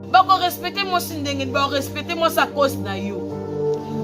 Bako respecter moi si ndenge ba respecter moi sa cause na yo.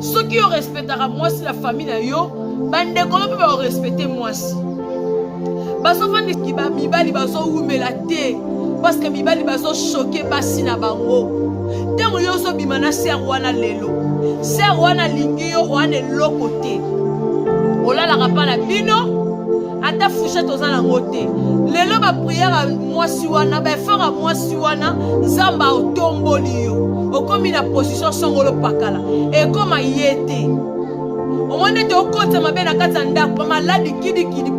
Ceux qui respectera moi si la famille na yo, bande ko ba respecter moi si. Baso fandi ki ba mibali baso umela te parce que mibali baso choquer basi na bango. Tango yo so bimana ser wana lelo. Ser wana lingi yo wana lokote. Olala kapa na bino. Ata fouchette aux alangote. Lelo ba prière moi si wana ba faire moi si wana nzamba otomboli yo. Okomi na position songolo pakala. Et comme yete. Au moins de okota mabe na kata ndako pa maladi kidi kidi.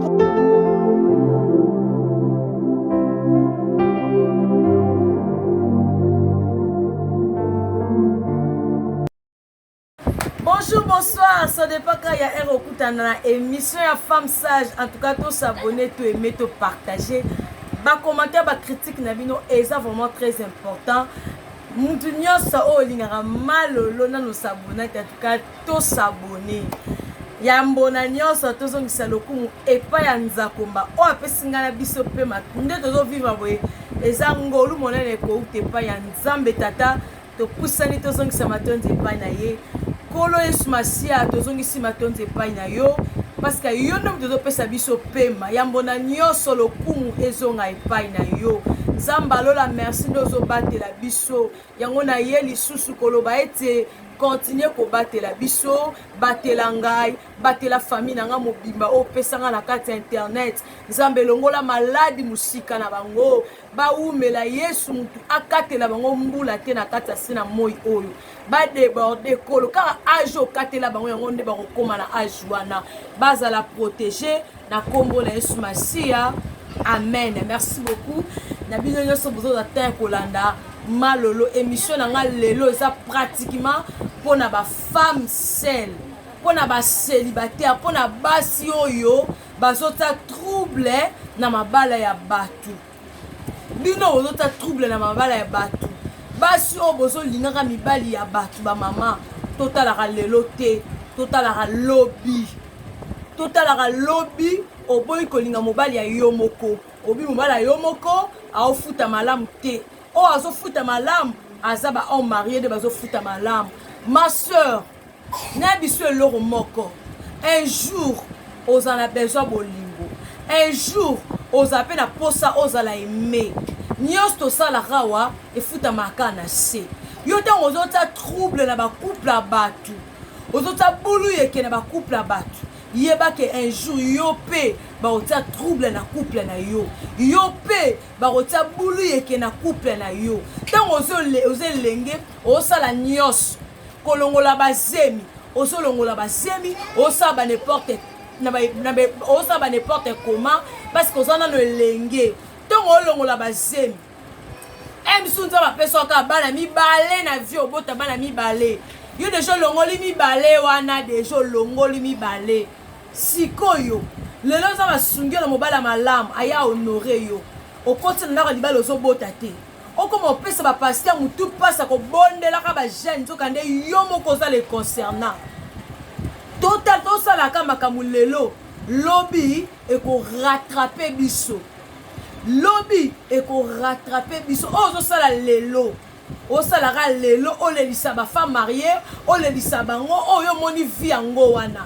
Bonjour, bonsoir, ça dépend quand il y a un recours dans la émission à Femme Sage. En tout cas, tous s'abonner, tous aimer, tous partager. Bas commentaire, bas critique, et ça vraiment très important. Mountunyo sa o lingara malolo na nos s'abonner, en tout cas, tous s'abonner. Yambona nyonso tozongisa lokumu epa ya nzakomba o apesinga na biso pe matunde tozo vivre boye eza ngolu monene ko utepa ya nzambe tata to pusani tozongisa matonze epa na ye kolo Yesu Masia tozongisi matonze epa na yo parce que yo ndo tozo pesa biso pema yambona nyonso lokumu ezonga epa na yo nzamba lola merci ndozo batela biso yango na ye lisusu koloba ete continuer ko batela biso batela ngai batela famille nanga mobimba o pesanga na kati internet nzambe longola maladi musika na bango ba umela Yesu mutu akatela bango mbula te na kati asina moi oyo ba déborder kolo ka ajo katela bango yango nde ba kokoma na ajwana bazala protéger na kombo na Yesu Masia amen. Merci beaucoup na bino nyonso bozo za temps kolanda malolo émission nanga lelo eza pratiquement pour na ba femme seule pour na ba célibataire pour na basi oyo bazota trouble na mabala ya batu bino bazota trouble na mabala ya batu basi o bozo lingaka mibali ya batu ba mama totalaka lelo te totalaka lobby oboyi kolinga mobali ya yo moko obi mobali ya yo moko aofuta malamu te o azofuta malamu azaba homme marié de bazofuta malamu. Ma soeur na biso loro moko un jour aux en a besoin bolingo un jour aux appelle na posa ozala aimé nyosto sala rawa efuta makana se yo tango ozota trouble na ba couple a batu ozota bulu yeke na ba couple a batu yeba ke un jour yo pe ba ota trouble na couple na yo pe ba ota bulu yeke na couple na yo tango ozelenge osala nyos kolongola bazemi osolongola bazemi osaba n'importe osaba n'importe comment parce que osana no lenge tango olongola bazemi emsunza ba peso ka bana mibale na vie obota bana mibale yo déjà longoli mibale wana déjà longoli mibale sikoyo lelo za basungi na mobala malamu aya honorer yo okoti na libala ozobota te okoma opesa ba pasteur mutu pasa ko bondela ka ba jeune to kande yo moko za le concernant total to sala ka makamu lelo lobby e ko rattraper biso lobby e ko rattraper biso ozo sala lelo osalaka lelo olelisa ba femme mariée olelisa bango oyo moni vie yango wana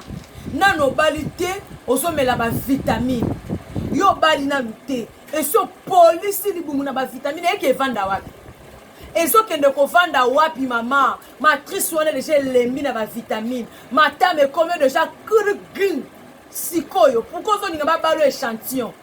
nano bali te ozomela ba vitamine yo bali nanu te eso police libumu na ba vitamine eke vanda wapi eso kende ko vanda wapi mama matrice wana déjà lembi na ba vitamine matame comme déjà green sikoyo pourquoi zo ninga ba balo échantillon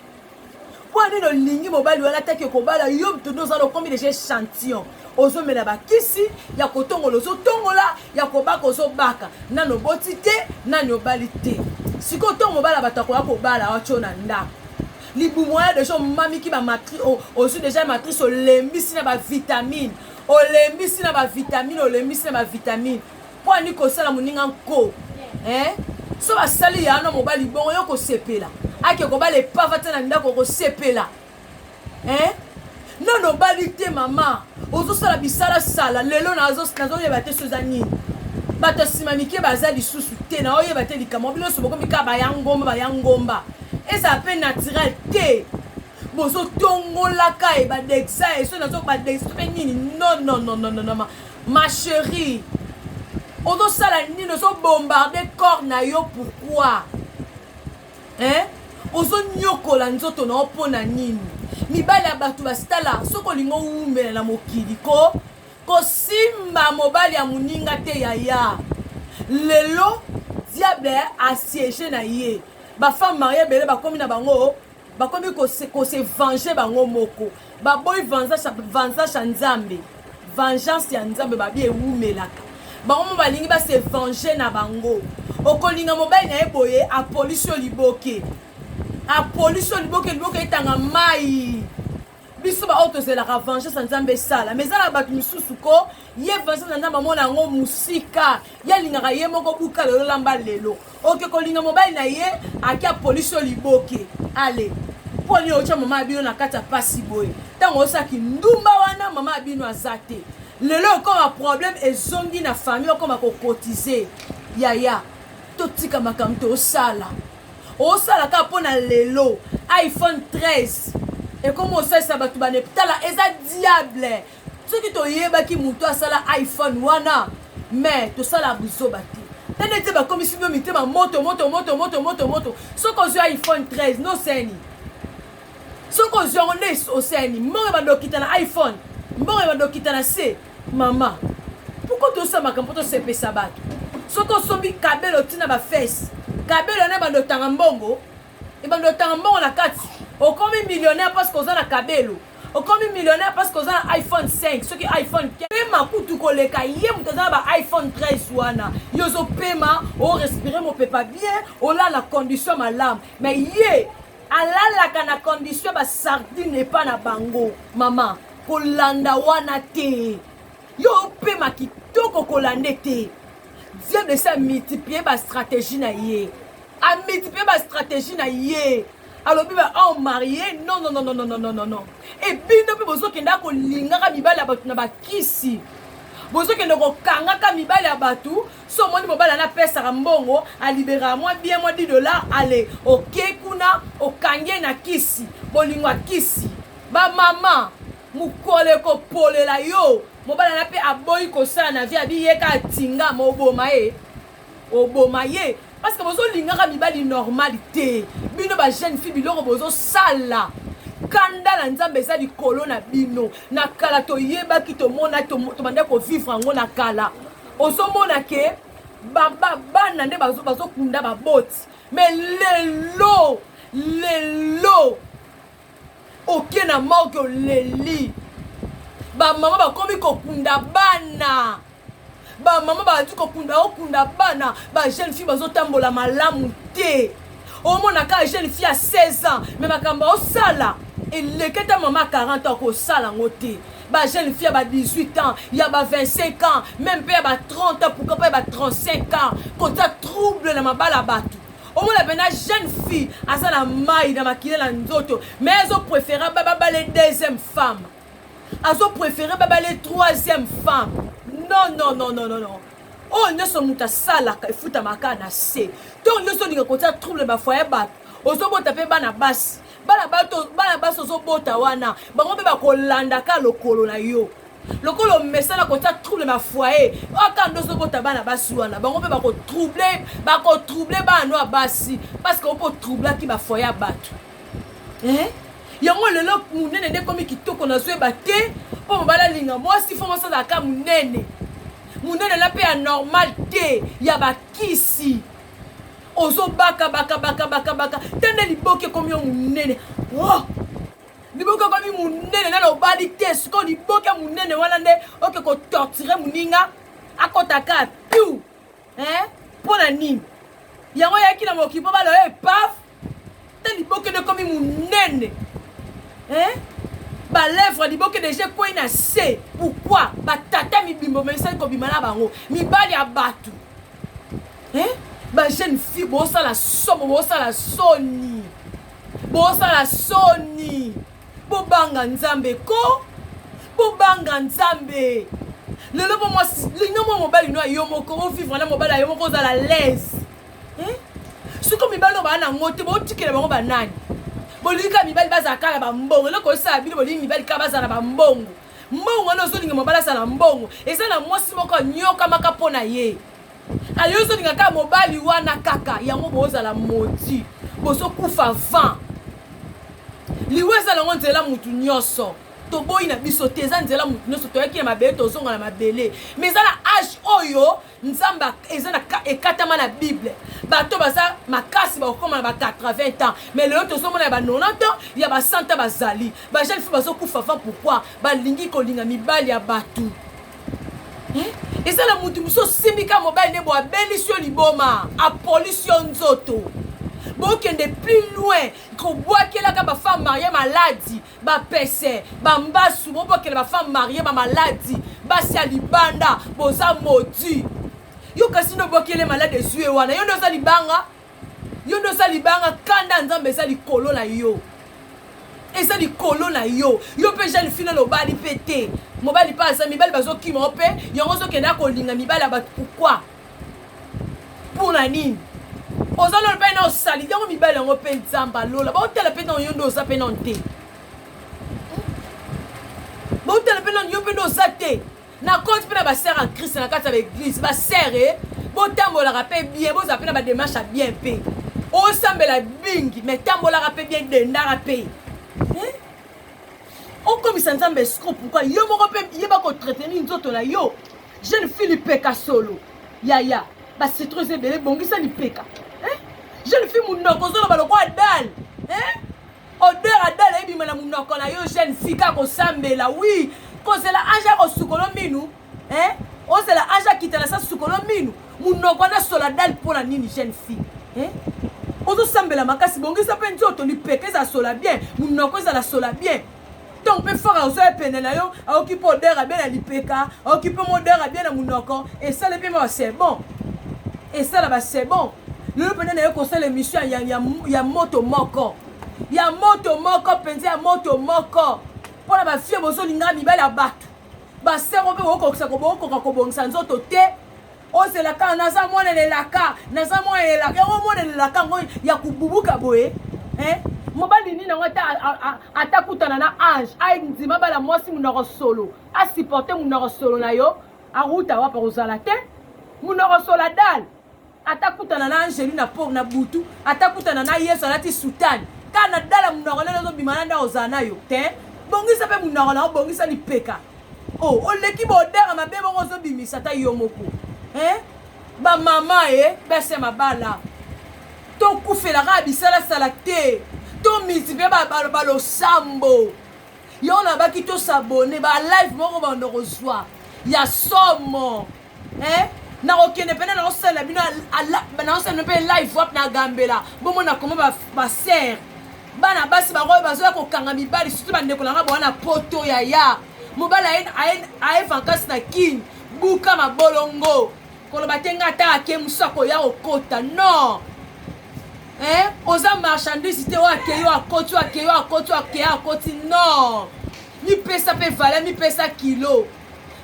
pour aller le lingi mobile wana take ko bala yo mtondo za lo comme déjà échantillon ozomela bakisi ya kotongola ozotongola ya kobaka ozobaka nano boti te nano bali te siko tongo bala batako ya kobala wacho na ndako libumu ya déjà mamiki ba matrice ozu déjà matrice olembisi na ba vitamine olembisi na ba vitamine olembisi na ba vitamine po ani ko sala muninga nko so basali ya no mobali bongo yo ko sepela ake ko bala epavata na ndako ko sepela non non bali te mama ozo sala bisala sala lelo nazo yeba te soza nini bato simamike baza lisusu te na oyeba te likambo bino so boko mika bayangomba eza pe naturel te bozo tongolaka e ba dexa et so na so ba dexa nini. Non non non non non ma chérie. Ozo sala nini so bombarder corps na yo pourquoi? Hein? Ozo nyokola nzoto na opona nini? Mibali ya batu bastala soko lingo umela na mokili ko simba mobali ya muninga te yaya. Lelo diable assiégé na ye. Ba femme mariée belé ba komi na bango, ba komi ko se venger bango moko. Ba boy vengeance nzambe. Vengeance ya nzambe ba bi eumelaka. Bango mo balingi ba se venger na bango. Okolinga mobali na eboye a police liboke. A police liboke etanga mai. Biso ba auto c'est la vengeance nzambe sala. Mais ala batu misusu ko ye vengeance nzambe mona ngo musika. Ya lingaka ye moko buka lelo lamba lelo. Ok kolinga mobali na ye aki a police liboke. Allez. Poni ocha mama abino na kata pasi boye. Tango osaki ndumba wana mama abino azate. Lelo comme un problème ezongi na famille comme ko cotiser. Yaya. Totika makamto osala. Osala ka pona lelo iPhone 13. Et comme on sait ça batu bane tala eza diable. Ce qui to yeba ki muto asala iPhone wana. Mais to sala buzo bati. Tene te ba comme si no mite ba moto. Soko zo iPhone 13 no seni. Soko zo on o seni. Mbongo ba dokita na iPhone. Mbongo ba dokita na C. Mama. Pourquoi to sa makampoto se pesa batu? Soko sombi kabelo tina ba face. Kabelo na ba ndotanga mbongo. E ba ndotanga mbongo na kati. Okomi millionnaire parce qu'on a la kabelo. Okomi millionnaire parce qu'on a iPhone 5. Ce qui iPhone 15. Pema kutu koleka yé mutaza ba iPhone 13 wana. Yozo pema o respirer mon pepa bien. O la la condition malam. Mais yé ala la kana condition ba sardine pas na bango. Maman kolanda wana te. Yo pema kitoko kolande te. Dieu de ça multiplier ba stratégie na yé. A multiplier ba stratégie na yé. Alors biba en marié non. Et bino pe bozo kenda ko lingaka mibali ya batu na bakisi. Bozo kenda ko kangaka mibali ya batu so moni mobala na pesa mbongo a libérer moi bien moi $10 allez OK kuna o kange na kisi bolingwa kisi ba mama mukole ko polela yo mobala na pe aboyi ko sala na vie abi yeka tinga moboma ye. Parce que bozo lingaka mibali normalité. Bino ba jeune fille biloko bozo sala. Kanda la nzambe za di kolona bino. Na kala to yeba ki to mona to bande ko vivre ngo na kala. Ozo mona ke baba bana nde bazo kunda ba boti. Mais lelo. Ok na morgue leli. Ba mama ba komi ko kunda bana. Ba mama ba tu ko kunda bana ba jeune fille bazo tambola malamu te o mona ka jeune fille à 16 ans mais makamba o sala et le keta mama 40 ans ko sala ngote ba jeune fille ba 18 ans ya ba 25 ans même pas ba 30 ans pourquoi pas ba 35 ans ko ta trouble na mabala batu o mona bena jeune fille asala mai na makile la nzoto mais elles ont préféré ba les deuxième femme elles ont préféré ba les troisième femme. Non. Oh, ne so muta sala ka futa makana se. To ne so dinga kota trouble ba foyer bat. Ozo bota pe bana bas. Bana bas ozo bota wana. Bango pe ba kolanda ka lokolo na yo. Lokolo mesala kota trouble ma foyer. Aka ndo so bota bana bas wana. Bango pe ba ko trouble ba no basi parce que on peut troubler ki ba foyer bat. Yango lelo munene nde komi kitoko na zwe bate po mobala linga moi si fo mosa ka munene la pe anormal te ya bakisi ozo baka tene liboke komi munene liboke komi munene na lobali te siko liboke munene wana nde oke ko torturer muninga akotaka piu pona nini yango yaki na mokipo balo paf te liboke de komi munene ba lèvre liboke déjà quoi na C pourquoi ba tata mi bimbo mais ça ko bimana bango mi bali abatu ba jeune fille bo ça la somme bo ça la soni bo banga nzambe lelo bo moi lingo mo mobali no yo moko vivre na mobali yo moko za la l'aise ce comme mi balo ba na ngote bo tikela bango banani bolika mibali bazaka na bambongo loko sa bino bolingi mibali ka bazana bambongo mbongo no zolinga mobala sa na mbongo eza na mwasi moko nyoka maka pona ye ayo zolinga ka mobali wana kaka yango bozala moti bozo kufa vent liweza lango nzela mutu nyonso toboyi na biso te eza nzela mutu nyonso toyaki na mabele tozonga na mabele mais eza na age oyo nzambe eza na ekatama na bible bato baza makasi bakokoma na ba 80 ans mais lelo tozomona ya ba 90 ans ya ba 100 ans bazali bajeune fille bazokufa va pourquoi balingi kolinga mibali ya bato eza na mutu mosusu simbika mobali nde bo abelisi yo liboma apolisi yo nzoto bokende plus loin kobwakelaka bafemme marie maladi bapese bambasu bobokele bafemme marie bamaladi basi ya libanda boza modi yo kasi ndo bokele maladi ezwi wana yo ndo oza libanga yo ndo oza libanga kanda nzambe eza likolo na yo eza likolo na yo yo mpe jeune fille lobali mpe te mobali mpe aza mibali bazokima mpe yango ozokenda kolinga mibali ya bato pourkui mpona nini oza lolo mpe na osali yango mibali yango mpe nzambe alola baotala mpe na yo nde oza mpe nano te baotala mpe nano yo mpe nde oza te na compte mpe na basere en christ na kati ya baeglise basere botambolaka mpe bien bozala mpe na bademarshe ya bien mpe osambela bingi mais tambolaka mpe bien dendaka mpe okomisa nzambe escro pourkui yo moko mpe yeba kotraiteni nzoto na yo jeune fille lipeka solo yaya bacitron ebele bongisa lipeka jeune fille munoko ozoloba lokwa adal odeur adal ebima na munoko na yo jeune fille kaka kosambela wi kozela ange akosukolo minu ozela ange akitana sa sukolo minu munoko nasola dal mpo na nini jeune fille ozosambela makasi bongisa mpe nzoto lipeka ezala sola bien munoko ezala sola bien donc mpe faka ozoya pene na yo aoki mpe odeur abie na lipeka aoki mpe modeur abie na munoko esala mpe ma c'est bon esala ba c'est bon lelo pene na yo kosala émission ya moto moko mpenza ya moto moko mpona bafie bozolinga mibali ya bato basero mpe bokoka kobongisa nzoto te ozelaka naza monelelaka yango monelelaka yango ya kobubuka boye mobali nini yango atakutana na ange andima bala mwasi munoko solo asupporte munoko solo na yo aruta wapa kozala te munoko solo dal atakutana na Angeli na butu atakutana na Yesu alati sutani kana dala munoko lelo zobima na nda ozana yo te bongisa pe munoko na bongisa lipeka oleki bodera mabe bongo zobimisa ta yo moko ba mama bese mabala to kufela ka bisala sala te to multiplier ba sambo yo na baki to s'abonner ba live moko ba ndozwa ya somo na okende pena na osala bino na osala mpe live wap na gambela bomona komo ba ser bana basi baroyo bazoya kokanga mibali surtout bandeko nanga bona poto ya mobala aye vankasi na kini buka mabolongo koloba te nga ata ake musako ya okota non oza marchandise te oakeyo akoti non mipesa mpe valeur mipesa kilo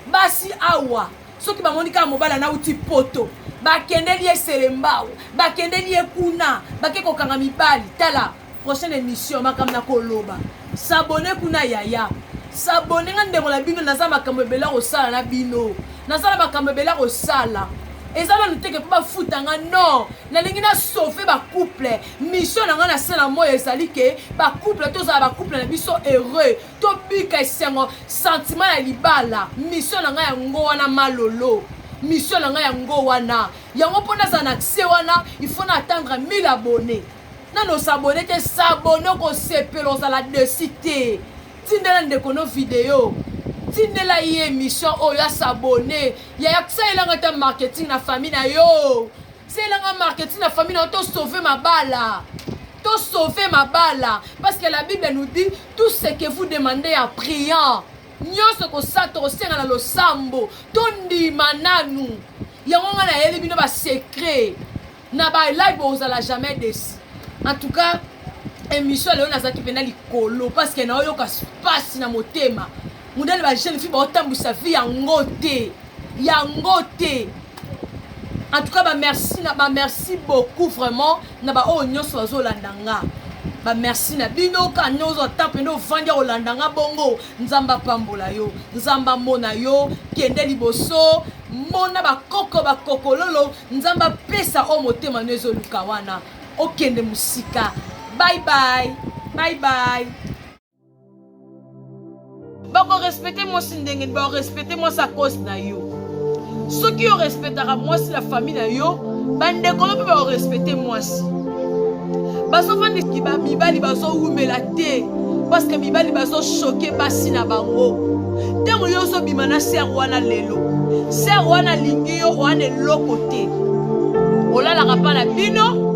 basi awa soki bamoni kaka mobala nauti poto bakendeli esele mbao bakendeli ekuna bake kokanga mibali tala prochaine émission makambo na koloba s'abonner kuna yaya s'abonner nga ndeko na bino naza makambo ebela kosala na bino nazala makambo ebela kosala ezala nuteke mpo bafutanga non nalingi na sauve bacouple mission na nga na se na moyo ezali ke bacouple tozala bacouple na biso heureux tobika esengo sentiment ya libala mission na nga yango wana malolo mission na nga yango wana yango mpo nazala na accès wana il faut na attendre 1000 abonnés nano s'abonner te s'abonner kosepela ozala desi te tindela ndeko no video tindela ye émission oyo s'abonner ya saelanga ta marketing na famille na yo saelanga marketing na famille na to sauver mabala parce que la Bible nous dit tout ce que vous demandez en priant nyonso kosato kosenga na losambo tondima nanu yango nga na yeli bino ba secret na ba live ozala jamais déçu. En tout cas émission leo nazaki pena likolo parce que na oyoka space na motema mundele ba jeune fille ba otambisa vie yango te en tout cas merci beaucoup vraiment na ba o nyonso azolandanga ba merci na bino ka nyozo tape no vandi olandanga bongo nzamba pambola yo nzamba mona yo kende liboso mona bakoko lolo nzamba pesa o motema nezo lukawana okende musika. Bye bye. Bako respecter moi si ndenge ba respecter moi sa cause na yo. Ceux qui respectera moi si la famille na yo, bande ko ba respecter moi si. Baso fandi ki ba mibali baso umela te parce que mibali baso choquer basi na bango. Temo yo so bimana ser wana lelo. Ser wana lingi yo wana lokote. Olala kapana bino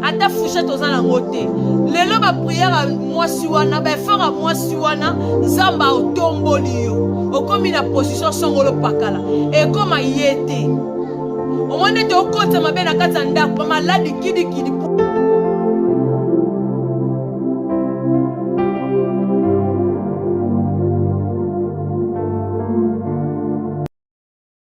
ata fouchette ozana ngote lelo ba prière moi si wana ba fera moi si wana nzamba otomboli yo okomi na position songolo pakala e koma yete o monde te okota mabena kata ndako maladi kidi